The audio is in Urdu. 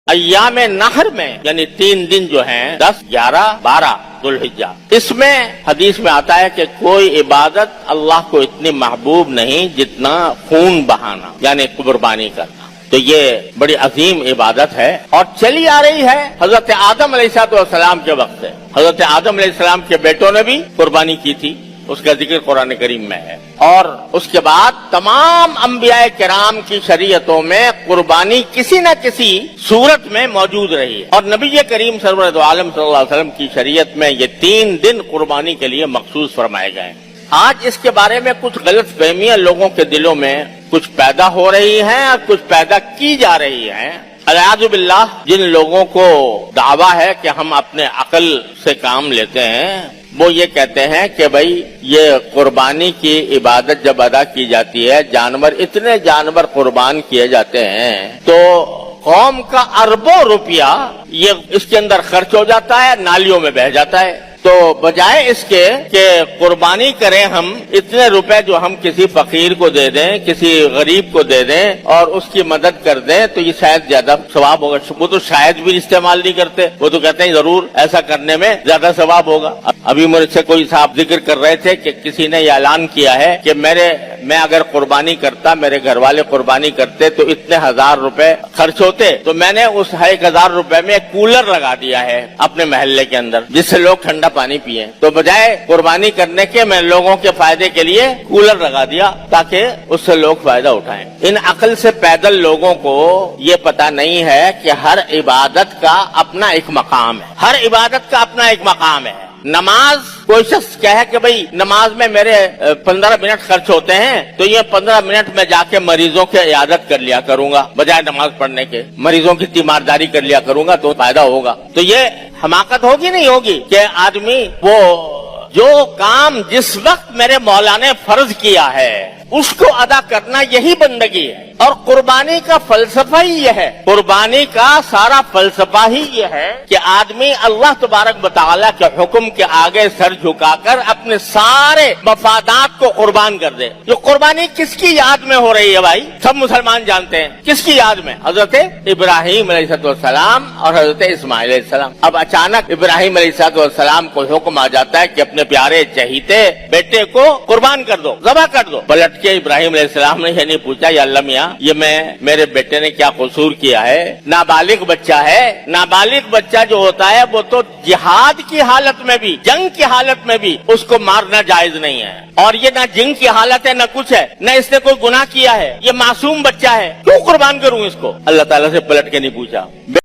ایام نہر میں یعنی 3 دن جو ہیں 10, 11, 12 ذوالحجہ، اس میں حدیث میں آتا ہے کہ کوئی عبادت اللہ کو اتنی محبوب نہیں جتنا خون بہانا یعنی قربانی کرنا۔ تو یہ بڑی عظیم عبادت ہے اور چلی آ رہی ہے حضرت آدم علیہ السلام کے وقت سے۔ حضرت آدم علیہ السلام کے بیٹوں نے بھی قربانی کی تھی، اس کا ذکر قرآن کریم میں ہے، اور اس کے بعد تمام انبیاء کرام کی شریعتوں میں قربانی کسی نہ کسی صورت میں موجود رہی ہے، اور نبی کریم سرور عالم صلی اللہ علیہ وسلم کی شریعت میں یہ 3 دن قربانی کے لیے مخصوص فرمائے گئے ہیں۔ آج اس کے بارے میں کچھ غلط فہمیاں لوگوں کے دلوں میں کچھ پیدا ہو رہی ہیں اور کچھ پیدا کی جا رہی ہیں۔ الیاذ باللہ، جن لوگوں کو دعویٰ ہے کہ ہم اپنے عقل سے کام لیتے ہیں، وہ یہ کہتے ہیں کہ بھائی یہ قربانی کی عبادت جب ادا کی جاتی ہے، اتنے جانور قربان کیے جاتے ہیں تو قوم کا اربوں روپیہ یہ اس کے اندر خرچ ہو جاتا ہے، نالیوں میں بہہ جاتا ہے۔ تو بجائے اس کے کہ قربانی کریں ہم، اتنے روپے جو ہم کسی فقیر کو دے دیں، کسی غریب کو دے دیں اور اس کی مدد کر دیں تو یہ شاید زیادہ ثواب ہوگا۔ وہ تو شاید بھی استعمال نہیں کرتے، وہ تو کہتے ہیں ضرور ایسا کرنے میں زیادہ ثواب ہوگا۔ ابھی مجھ سے کوئی صاحب ذکر کر رہے تھے کہ کسی نے یہ اعلان کیا ہے کہ میں اگر قربانی کرتا، میرے گھر والے قربانی کرتے تو اتنے 1000 روپے خرچ ہوتے، تو میں نے اس 1000 روپے میں ایک کولر لگا دیا ہے اپنے محلے کے اندر جس سے لوگ ٹھنڈا پانی پیئے۔ تو بجائے قربانی کرنے کے میں لوگوں کے فائدے کے لیے کولر لگا دیا تاکہ اس سے لوگ فائدہ اٹھائیں۔ ان عقل سے پیدل لوگوں کو یہ پتہ نہیں ہے کہ ہر عبادت کا اپنا ایک مقام ہے، ہر عبادت کا اپنا ایک مقام ہے۔ نماز، کوئی شخص کہے کہ بھئی نماز میں میرے 15 منٹ خرچ ہوتے ہیں تو یہ 15 منٹ میں جا کے مریضوں کی عیادت کر لیا کروں گا بجائے نماز پڑھنے کے، مریضوں کی تیمارداری کر لیا کروں گا تو فائدہ ہوگا۔ تو یہ حماقت ہوگی نہیں ہوگی کہ آدمی وہ جو کام جس وقت میرے مولا نے فرض کیا ہے اس کو ادا کرنا یہی بندگی ہے، اور قربانی کا فلسفہ ہی یہ ہے، قربانی کا سارا فلسفہ ہی یہ ہے کہ آدمی اللہ تبارک و تعالیٰ کے حکم کے آگے سر جھکا کر اپنے سارے مفادات کو قربان کر دے۔ جو قربانی کس کی یاد میں ہو رہی ہے بھائی؟ سب مسلمان جانتے ہیں کس کی یاد میں؟ حضرت ابراہیم علیہ السلام اور حضرت اسماعیل علیہ السلام۔ اب اچانک ابراہیم علیہ السلام کو حکم آ جاتا ہے کہ اپنے پیارے چہیتے بیٹے کو قربان کر دو، ذبح کر دو۔ پلٹ کے ابراہیم علیہ السلام نے یہ نہیں پوچھا یا اللہ میاں یہ میرے بیٹے نے کیا قصور کیا ہے؟ نابالغ بچہ ہے، نابالغ بچہ جو ہوتا ہے وہ تو جہاد کی حالت میں بھی، جنگ کی حالت میں بھی اس کو مارنا جائز نہیں ہے، اور یہ نہ جنگ کی حالت ہے نہ کچھ ہے، نہ اس نے کوئی گناہ کیا ہے، یہ معصوم بچہ ہے، کیوں قربان کروں اس کو؟ اللہ تعالیٰ سے پلٹ کے نہیں پوچھا۔